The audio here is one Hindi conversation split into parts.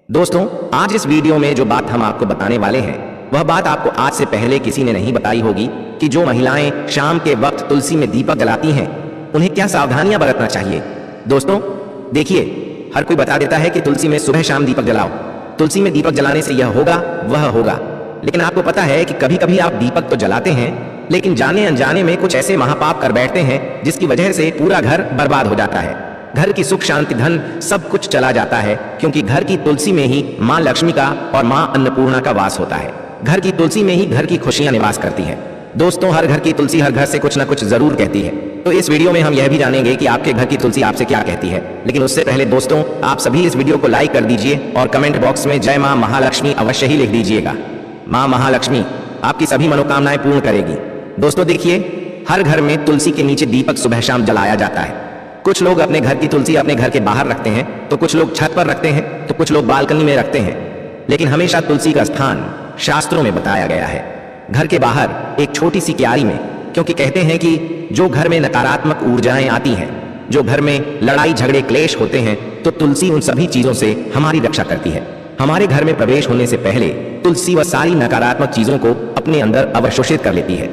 दोस्तों, आज इस वीडियो में जो बात हम आपको बताने वाले हैं वह बात आपको आज से पहले किसी ने नहीं बताई होगी कि जो महिलाएं शाम के वक्त तुलसी में दीपक जलाती हैं उन्हें क्या सावधानियां बरतना चाहिए। दोस्तों देखिए, हर कोई बता देता है कि तुलसी में सुबह शाम दीपक जलाओ, तुलसी में दीपक जलाने से यह होगा वह होगा। लेकिन आपको पता है कि कभी कभी आप दीपक तो जलाते हैं लेकिन जाने अनजाने में कुछ ऐसे महापाप कर बैठते हैं जिसकी वजह से पूरा घर बर्बाद हो जाता है। घर की सुख शांति धन सब कुछ चला जाता है, क्योंकि घर की तुलसी में ही माँ लक्ष्मी का और माँ अन्नपूर्णा का वास होता है। घर की तुलसी में ही घर की खुशियां निवास करती है। दोस्तों, हर घर की तुलसी हर घर से कुछ ना कुछ जरूर कहती है। तो इस वीडियो में हम यह भी जानेंगे कि आपके घर की तुलसी आपसे क्या कहती है। लेकिन उससे पहले दोस्तों, आप सभी इस वीडियो को लाइक कर दीजिए और कमेंट बॉक्स में जय माँ महालक्ष्मी अवश्य ही लिख दीजिएगा। माँ महालक्ष्मी आपकी सभी मनोकामनाएं पूर्ण करेगी। दोस्तों देखिए, हर घर में तुलसी के नीचे दीपक सुबह शाम जलाया जाता है। कुछ लोग अपने घर की तुलसी अपने घर के बाहर रखते हैं, तो कुछ लोग छत पर रखते हैं, तो कुछ लोग बालकनी में रखते हैं। लेकिन हमेशा तुलसी का स्थान शास्त्रों में बताया गया है घर के बाहर एक छोटी सी क्यारी में, क्योंकि कहते हैं कि जो घर में नकारात्मक ऊर्जाएं आती हैं, जो घर में लड़ाई झगड़े क्लेश होते हैं, तो तुलसी उन सभी चीजों से हमारी रक्षा करती है। हमारे घर में प्रवेश होने से पहले तुलसी वह सारी नकारात्मक चीजों को अपने अंदर अवशोषित कर लेती है।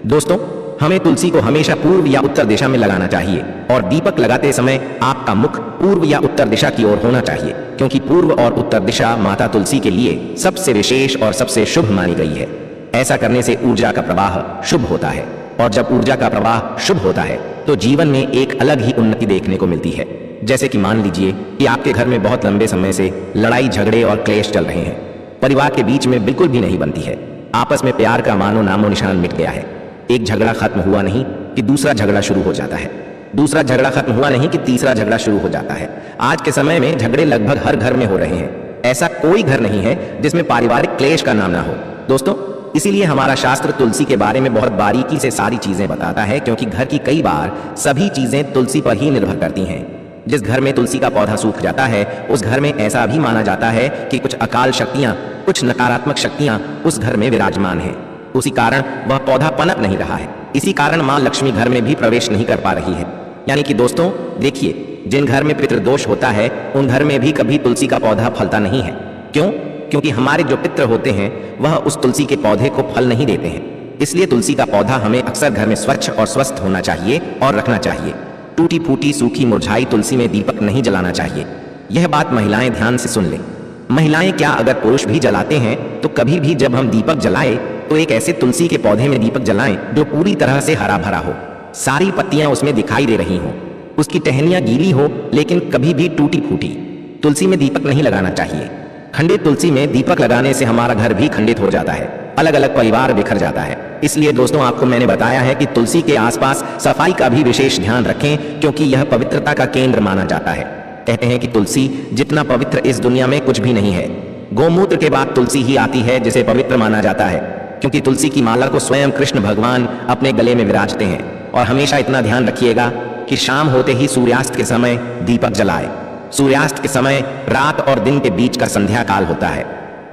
दोस्तों, हमें तुलसी को हमेशा पूर्व या उत्तर दिशा में लगाना चाहिए और दीपक लगाते समय आपका मुख पूर्व या उत्तर दिशा की ओर होना चाहिए, क्योंकि पूर्व और उत्तर दिशा माता तुलसी के लिए सबसे विशेष और सबसे शुभ मानी गई है। ऐसा करने से ऊर्जा का प्रवाह शुभ होता है, और जब ऊर्जा का प्रवाह शुभ होता है तो जीवन में एक अलग ही उन्नति देखने को मिलती है। जैसे कि मान लीजिए कि आपके घर में बहुत लंबे समय से लड़ाई झगड़े और क्लेश चल रहे हैं, परिवार के बीच में बिल्कुल भी नहीं बनती है, आपस में प्यार का मानो नामो निशान मिट गया है। एक झगड़ा खत्म हुआ नहीं कि दूसरा झगड़ा शुरू हो जाता है, दूसरा झगड़ा खत्म हुआ नहीं कि तीसरा झगड़ा शुरू हो जाता है। आज के समय में झगड़े लगभग हर घर में हो रहे हैं। ऐसा कोई घर नहीं है जिसमें पारिवारिक क्लेश का नाम ना हो। दोस्तों, इसीलिए हमारा शास्त्र तुलसी के बारे में बहुत बारीकी से सारी चीजें बताता है, क्योंकि घर की कई बार सभी चीजें तुलसी पर ही निर्भर करती हैं। जिस घर में तुलसी का पौधा सूख जाता है उस घर में ऐसा भी माना जाता है कि कुछ अकाल शक्तियां, कुछ नकारात्मक शक्तियां उस घर में विराजमान हैं। उसी कारण वह पौधा पनप नहीं रहा है। इसी कारण माँ लक्ष्मी घर में भी प्रवेश नहीं कर पा रही है। यानी कि दोस्तों देखिए, जिन घर में पितृदोष होता है उन घर में भी कभी तुलसी का पौधा फलता नहीं है। क्यों? क्योंकि हमारे जो पितृ होते हैं वह उस तुलसी के पौधे को फल नहीं देते हैं। इसलिए तुलसी का पौधा हमें अक्सर घर में स्वच्छ और स्वस्थ होना चाहिए और रखना चाहिए। टूटी फूटी सूखी मुरझाई तुलसी में दीपक नहीं जलाना चाहिए। यह बात महिलाएं ध्यान से सुन लें। महिलाएं क्या, अगर पुरुष भी जलाते हैं तो कभी भी जब हम दीपक जलाएं तो एक ऐसे तुलसी के पौधे में दीपक जलाएं जो पूरी तरह से हरा भरा हो, सारी पत्तियां उसमें दिखाई दे रही हों, उसकी टहनियां गीली हो, लेकिन कभी भी टूटी फूटी तुलसी में दीपक नहीं लगाना चाहिए। खंडित तुलसी में दीपक लगाने से हमारा घर भी खंडित हो जाता है, अलग अलग परिवार बिखर जाता है। इसलिए दोस्तों, आपको मैंने बताया है कि तुलसी के आसपास सफाई का भी विशेष ध्यान रखें, क्योंकि यह पवित्रता का केंद्र माना जाता है। कहते हैं कि तुलसी जितना पवित्र इस दुनिया में कुछ भी नहीं है। गोमूत्र के बाद तुलसी ही आती है जिसे पवित्र माना जाता है, क्योंकि तुलसी की माला को स्वयं कृष्ण भगवान अपने गले में विराजते हैं। और हमेशा इतना ध्यान रखिएगा कि शाम होते ही सूर्यास्त के समय दीपक जलाए। सूर्यास्त के समय रात और दिन के बीच का संध्या काल होता है,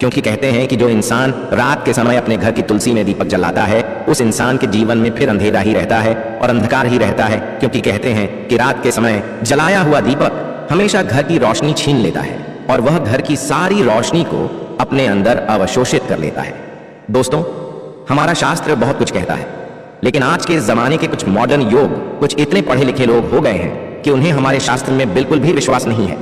क्योंकि कहते हैं कि जो इंसान रात के समय अपने घर की तुलसी में दीपक जलाता है उस इंसान के जीवन में फिर अंधेरा ही रहता है और अंधकार ही रहता है, क्योंकि कहते हैं कि रात के समय जलाया हुआ दीपक हमेशा घर की रोशनी छीन लेता है और वह घर की सारी रोशनी को अपने अंदर अवशोषित कर लेता है। दोस्तों, हमारा शास्त्र बहुत कुछ कहता है, लेकिन आज के इस जमाने के कुछ मॉडर्न योग, कुछ इतने पढ़े लिखे लोग हो गए हैं कि उन्हें हमारे शास्त्र में बिल्कुल भी विश्वास नहीं है।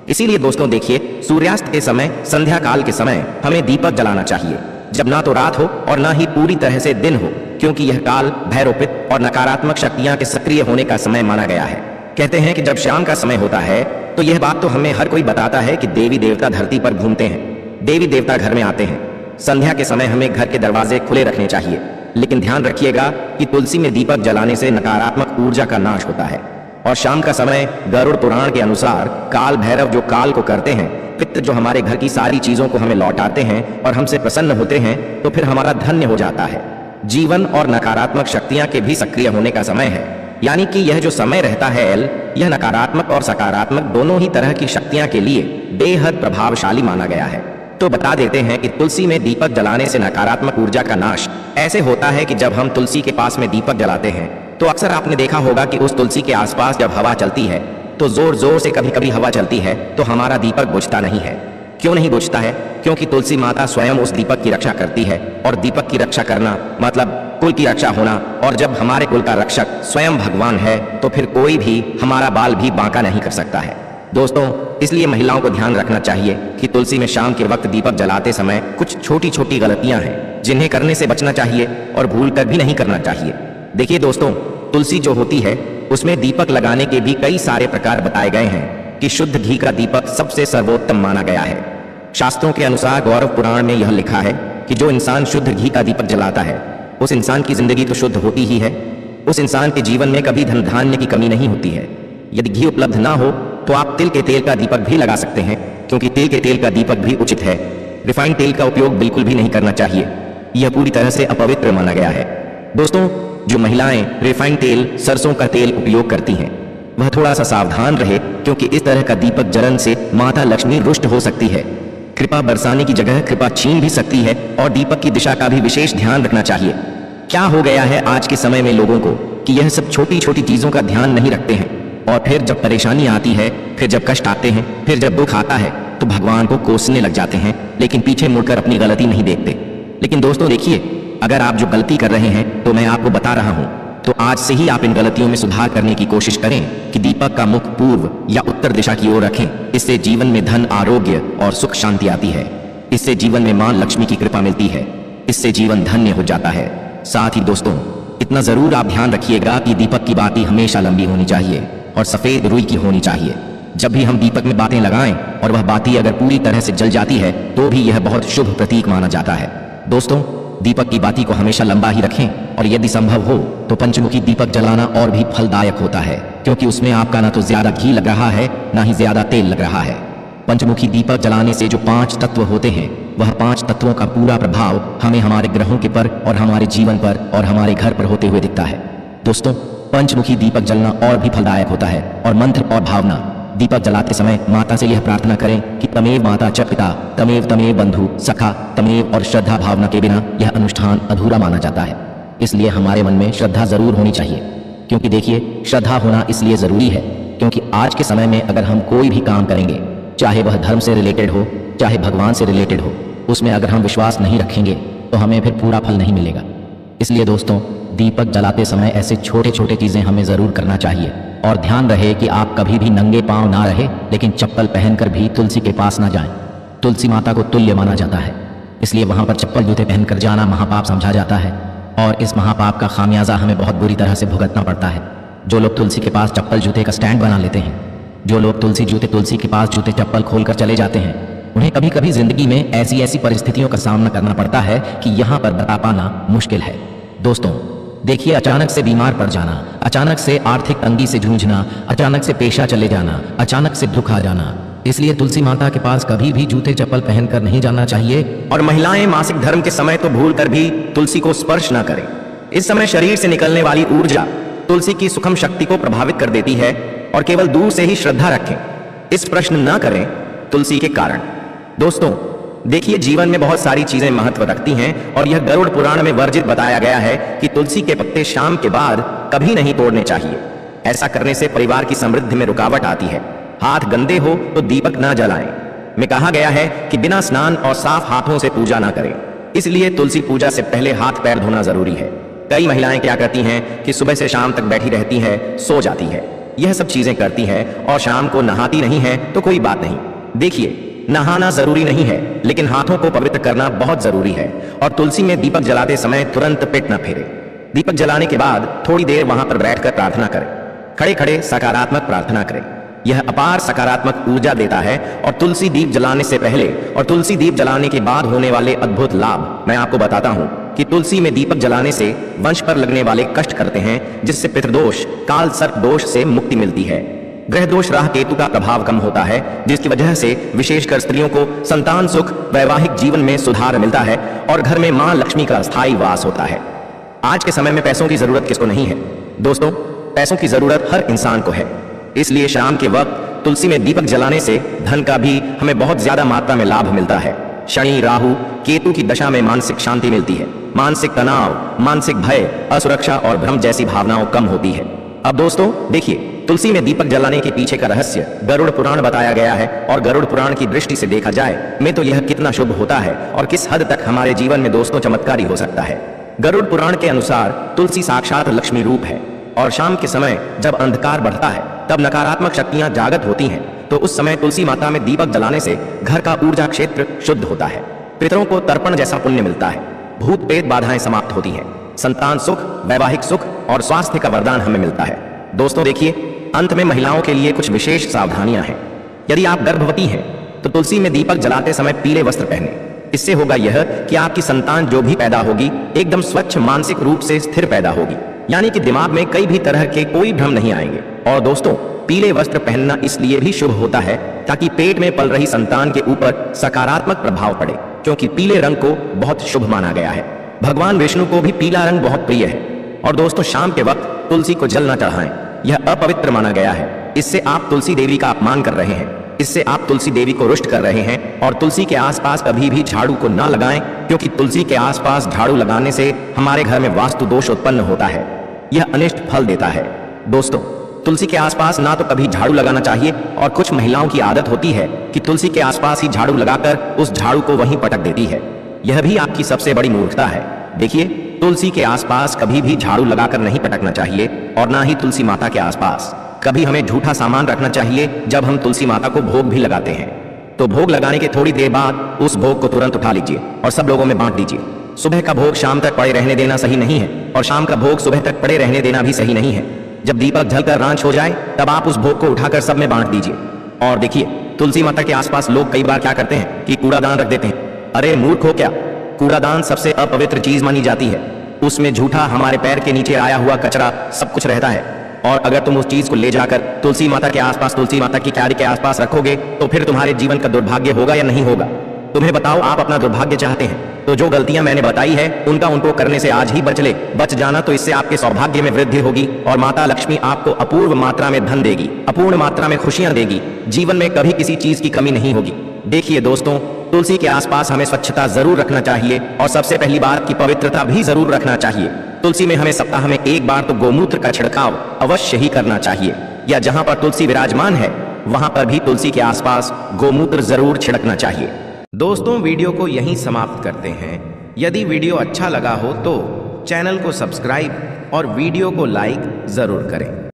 इसीलिए दोस्तों देखिए, सूर्यास्त के समय, संध्या काल के समय हमें दीपक जलाना चाहिए, जब ना तो रात हो और ना ही पूरी तरह से दिन हो, क्योंकि यह काल भैरोपित और नकारात्मक शक्तियां के सक्रिय होने का समय माना गया है। कहते हैं कि जब शाम का समय होता है तो यह बात तो हमें हर कोई बताता है कि देवी देवता धरती पर घूमते हैं, देवी देवता घर में आते हैं। संध्या के समय हमें घर के दरवाजे खुले रखने चाहिए, लेकिन ध्यान रखिएगा कि तुलसी में दीपक जलाने से नकारात्मक ऊर्जा का नाश होता है। और शाम का समय गरुड़ पुराण के अनुसार काल भैरव जो काल को करते हैं, पितृ जो हमारे घर की सारी चीजों को हमें लौटाते हैं और हमसे प्रसन्न होते हैं, तो फिर हमारा धन्य हो जाता है। जीवन और नकारात्मक शक्तियां के भी सक्रिय होने का समय है। यानी कि यह जो समय रहता है यह नकारात्मक और सकारात्मक दोनों ही तरह की शक्तियां के लिए बेहद प्रभावशाली माना गया है। तो बता देते हैं कि तुलसी में दीपक जलाने से नकारात्मक ऊर्जा का नाश ऐसे होता है कि जब हम तुलसी के पास में दीपक जलाते हैं तो अक्सर आपने देखा होगा कि उस तुलसी के आसपास जब हवा चलती है तो जोर जोर से कभी कभी हवा चलती है तो हमारा दीपक बुझता नहीं है। क्यों नहीं बुझता है? क्योंकि तुलसी माता स्वयं उस दीपक की रक्षा करती है, और दीपक की रक्षा करना मतलब कुल की रक्षा होना। और जब हमारे कुल का रक्षक स्वयं भगवान है तो फिर कोई भी हमारा बाल भी बांका नहीं कर सकता है। दोस्तों, इसलिए महिलाओं को ध्यान रखना चाहिए कि तुलसी में शाम के वक्त दीपक जलाते समय कुछ छोटी छोटी गलतियां हैं जिन्हें करने से बचना चाहिए और भूल कर भी नहीं करना चाहिए। देखिए दोस्तों, तुलसी जो होती है उसमें दीपक लगाने के भी कई सारे प्रकार बताए गए हैं कि शुद्ध घी का दीपक सबसे सर्वोत्तम माना गया है। शास्त्रों के अनुसार गौरव पुराण में यह लिखा है कि जो इंसान शुद्ध घी का दीपक जलाता है उस इंसान की जिंदगी तो शुद्ध होती ही है, उस इंसान के जीवन में कभी धन धान्य की कमी नहीं होती है। यदि घी उपलब्ध ना हो तो आप तिल के तेल का दीपक भी लगा सकते हैं, क्योंकि तिल के तेल का दीपक भी उचित है। रिफाइंड तेल का उपयोग बिल्कुल भी नहीं करना चाहिए, यह पूरी तरह से अपवित्र माना गया है। दोस्तों, जो महिलाएं रिफाइंड तेल, सरसों का तेल उपयोग करती हैं वह थोड़ा सा सावधान रहे, क्योंकि इस तरह का दीपक जलन से माता लक्ष्मी रुष्ट हो सकती है, कृपा बरसाने की जगह कृपा छीन भी सकती है, और दीपक की दिशा का भी विशेष ध्यान रखना चाहिए। क्या हो गया है आज के समय में लोगों को कि यह सब छोटी छोटी चीजों का ध्यान नहीं रखते हैं, और फिर जब परेशानी आती है, फिर जब कष्ट आते हैं, फिर जब दुख आता है तो भगवान को कोसने लग जाते हैं, लेकिन पीछे मुड़कर अपनी गलती नहीं देखते। लेकिन दोस्तों देखिए, अगर आप जो गलती कर रहे हैं तो मैं आपको बता रहा हूं, तो आज से ही आप इन गलतियों में सुधार करने की कोशिश करें कि दीपक का मुख पूर्व या उत्तर दिशा की ओर रखें। इससे जीवन में धन, आरोग्य और सुख शांति आती है। इससे जीवन में मां लक्ष्मी की कृपा मिलती है। इससे जीवन धन्य हो जाता है। साथ ही दोस्तों, इतना जरूर आप ध्यान रखिएगा कि दीपक की बाती हमेशा लंबी होनी चाहिए और सफेद रुई की होनी चाहिए। जब भी हम दीपक में बातें लगाएं और वह बाती अगर पूरी तरह से जल जाती है तो भी यह बहुत शुभ प्रतीक माना जाता है। दोस्तों, दीपक की बाती को हमेशा लंबा ही रखें, और यदि संभव हो तो पंचमुखी दीपक जलाना और भी फलदायक होता है, क्योंकि उसमें आपका ना तो ज्यादा घी लग रहा है ना ही ज्यादा तेल लग रहा है। पंचमुखी दीपक जलाने से जो 5 तत्व होते हैं वह 5 तत्वों का पूरा प्रभाव हमें हमारे ग्रहों के पर और हमारे जीवन पर और हमारे घर पर होते हुए दिखता है। दोस्तों, पंचमुखी दीपक जलना और भी फलदायक होता है, और मंत्र और भावना। दीपक जलाते समय माता से यह प्रार्थना करें कि तमेव माता च पिता तमेव तमेव बंधु सखा तमेव, और श्रद्धा भावना के बिना यह अनुष्ठान अधूरा माना जाता है। इसलिए हमारे मन में श्रद्धा जरूर होनी चाहिए, क्योंकि देखिए, श्रद्धा होना इसलिए जरूरी है क्योंकि आज के समय में अगर हम कोई भी काम करेंगे, चाहे वह धर्म से रिलेटेड हो चाहे भगवान से रिलेटेड हो, उसमें अगर हम विश्वास नहीं रखेंगे तो हमें फिर पूरा फल नहीं मिलेगा। इसलिए दोस्तों, दीपक जलाते समय ऐसे छोटे छोटे चीजें हमें जरूर करना चाहिए, और ध्यान रहे कि आप कभी भी नंगे पांव ना रहे, लेकिन चप्पल पहनकर भी तुलसी के पास ना जाएं। तुलसी माता को तुल्य माना जाता है, इसलिए वहां पर चप्पल जूते पहनकर जाना महापाप समझा जाता है, और इस महापाप का खामियाजा हमें बहुत बुरी तरह से भुगतना पड़ता है। जो लोग तुलसी के पास चप्पल जूते का स्टैंड बना लेते हैं, जो लोग तुलसी के पास जूते चप्पल खोलकर चले जाते हैं, उन्हें कभी कभी जिंदगी में ऐसी परिस्थितियों का सामना करना पड़ता है कि यहाँ पर बता पाना मुश्किल है। दोस्तों देखिए, अचानक से बीमार पड़ जाना, अचानक से आर्थिक तंगी से जूझना, अचानक से पेशा चले जाना, अचानक से दुख आ जाना, इसलिए तुलसी माता के पास कभी भी जूते चप्पल पहनकर नहीं जाना चाहिए। और महिलाएं मासिक धर्म के समय तो भूल कर भी तुलसी को स्पर्श न करें। इस समय शरीर से निकलने वाली ऊर्जा तुलसी की सुखम शक्ति को प्रभावित कर देती है, और केवल दूर से ही श्रद्धा रखें। इस प्रश्न न करें तुलसी के कारण। दोस्तों देखिए, जीवन में बहुत सारी चीजें महत्व रखती हैं, और यह गरुड़ पुराण में वर्जित बताया गया है कि तुलसी के पत्ते शाम के बाद कभी नहीं तोड़ने चाहिए। ऐसा करने से परिवार की समृद्धि में रुकावट आती है। हाथ गंदे हो तो दीपक न जलाएं। में कहा गया है कि बिना स्नान और साफ हाथों से पूजा ना करें, इसलिए तुलसी पूजा से पहले हाथ पैर धोना जरूरी है। कई महिलाएं क्या करती हैं कि सुबह से शाम तक बैठी रहती है, सो जाती है, यह सब चीजें करती है और शाम को नहाती नहीं है, तो कोई बात नहीं। देखिए, नहाना जरूरी नहीं है, लेकिन हाथों को पवित्र करना बहुत जरूरी है। और तुलसी में दीपक जलाते समय तुरंत पेट न फेरे। दीपक जलाने के बाद थोड़ी देर वहां पर बैठकर प्रार्थना करें। खड़े खड़े सकारात्मक प्रार्थना करें, यह अपार सकारात्मक ऊर्जा देता है। और तुलसी दीप जलाने से पहले और तुलसी दीप जलाने के बाद होने वाले अद्भुत लाभ मैं आपको बताता हूं कि तुलसी में दीपक जलाने से वंश पर लगने वाले कष्ट करते हैं, जिससे पितृदोष, काल सर्प दोष से मुक्ति मिलती है। ग्रह दोष, राह केतु का प्रभाव कम होता है, जिसकी वजह से विशेषकर स्त्रियों को संतान सुख, वैवाहिक जीवन में सुधार मिलता है, और घर में मां लक्ष्मी का स्थायी वास होता है। आज के समय में पैसों की जरूरत किसको नहीं है? दोस्तों, पैसों की जरूरत हर इंसान को है। इसलिए शाम के वक्त तुलसी में दीपक जलाने से धन का भी हमें बहुत ज्यादा मात्रा में लाभ मिलता है। शनि, राहु, केतु की दशा में मानसिक शांति मिलती है। मानसिक तनाव, मानसिक भय, असुरक्षा और भ्रम जैसी भावनाओं कम होती है। अब दोस्तों देखिए, तुलसी में दीपक जलाने के पीछे का रहस्य गरुड़ पुराण बताया गया है और गरुड़ पुराण की दृष्टि से देखा जाए में तो यह कितना शुभ होता है और किस हद तक हमारे जीवन में दोस्तों चमत्कारी हो सकता है। गरुड़ पुराण के अनुसार तुलसी साक्षात लक्ष्मी रूप है और शाम के समय जब अंधकार बढ़ता है तब नकारात्मक शक्तियां जागृत होती हैं, तो उस समय तुलसी माता में दीपक जलाने से घर का ऊर्जा क्षेत्र शुद्ध होता है, पितरों को तर्पण जैसा पुण्य मिलता है, भूत प्रेत बाधाएं समाप्त होती हैं, संतान सुख, वैवाहिक सुख और स्वास्थ्य का वरदान हमें मिलता है। दोस्तों देखिए, अंत में महिलाओं के लिए कुछ विशेष सावधानियां हैं। यदि आप गर्भवती हैं तो तुलसी में दीपक जलाते समय पीले वस्त्र पहने। इससे होगा यह कि आपकी संतान जो भी पैदा होगी एकदम स्वच्छ मानसिक रूप से स्थिर पैदा होगी, यानी कि दिमाग में कई भी तरह के कोई भ्रम नहीं आएंगे। और दोस्तों, पीले वस्त्र पहनना इसलिए भी शुभ होता है ताकि पेट में पल रही संतान के ऊपर सकारात्मक प्रभाव पड़े, क्योंकि पीले रंग को बहुत शुभ माना गया है। भगवान विष्णु को भी पीला रंग बहुत प्रिय है। और दोस्तों, शाम के वक्त तुलसी को जल न चढ़ाएं, यह अपवित्र माना गया है। इससे आप तुलसी देवी का अपमान कर रहे हैं, इससे आप तुलसी देवी को रुष्ट कर रहे हैं। और तुलसी के आसपास कभी भी झाड़ू को ना लगाएं, क्योंकि तुलसी के आसपास झाड़ू लगाने से हमारे घर में वास्तु दोष उत्पन्न होता है, यह अनिष्ट फल देता है। दोस्तों, तुलसी के आसपास ना तो कभी झाड़ू लगाना चाहिए, और कुछ महिलाओं की आदत होती है कि तुलसी के आसपास ही झाड़ू लगाकर उस झाड़ू को वहीं पटक देती है। यह भी आपकी सबसे बड़ी मूर्खता है। देखिए, तुलसी के आसपास कभी भी झाड़ू लगाकर नहीं पटकना चाहिए, और ना ही तुलसी माता के आसपास। कभी हमें झूठा सामान रखना चाहिए जब हम तुलसी माता को भोग भी लगाते हैं, तो भोग लगाने के थोड़ी देर बाद उस भोग को तुरंत उठा लीजिए और सब लोगों में बांट दीजिए। सुबह का भोग शाम तक पड़े रहने देना सही नहीं है, और शाम का भोग सुबह तक पड़े रहने देना भी सही नहीं है। जब दीपक जलकर रांच हो जाए तब आप उस भोग को उठाकर सब में बांट दीजिए। और देखिए, तुलसी माता के आसपास लोग कई बार क्या करते हैं कि कूड़ादान रख देते हैं। अरे मूर्ख हो क्या, कूड़ादान सबसे अपवित्र चीज मानी जाती है। उसमें झूठा, हमारे पैर के नीचे आया हुआ कचरा सब कुछ रहता है, और अगर तुम उस चीज को ले जाकर तुलसी माता के आसपास, तुलसी माता की क्यारी के आसपास रखोगे तो फिर तुम्हारे जीवन का दुर्भाग्य होगा या नहीं होगा? तुम्हें बताओ, आप अपना दुर्भाग्य चाहते हैं तो जो गलतियां मैंने बताई है उनको करने से आज ही बच जाना, तो इससे आपके सौभाग्य में वृद्धि होगी और माता लक्ष्मी आपको अपूर्व मात्रा में धन देगी, अपूर्ण मात्रा में खुशियां देगी। जीवन में कभी किसी चीज की कमी नहीं होगी। देखिए दोस्तों, तुलसी के आसपास हमें स्वच्छता जरूर रखना चाहिए, और सबसे पहली बात की पवित्रता भी जरूर रखना चाहिए। तुलसी में हमें सप्ताह में एक बार तो गोमूत्र का छिड़काव अवश्य ही करना चाहिए, या जहां पर तुलसी विराजमान है वहां पर भी तुलसी के आसपास गोमूत्र जरूर छिड़कना चाहिए। दोस्तों, वीडियो को यहीं समाप्त करते हैं। यदि वीडियो अच्छा लगा हो तो चैनल को सब्सक्राइब और वीडियो को लाइक जरूर करें।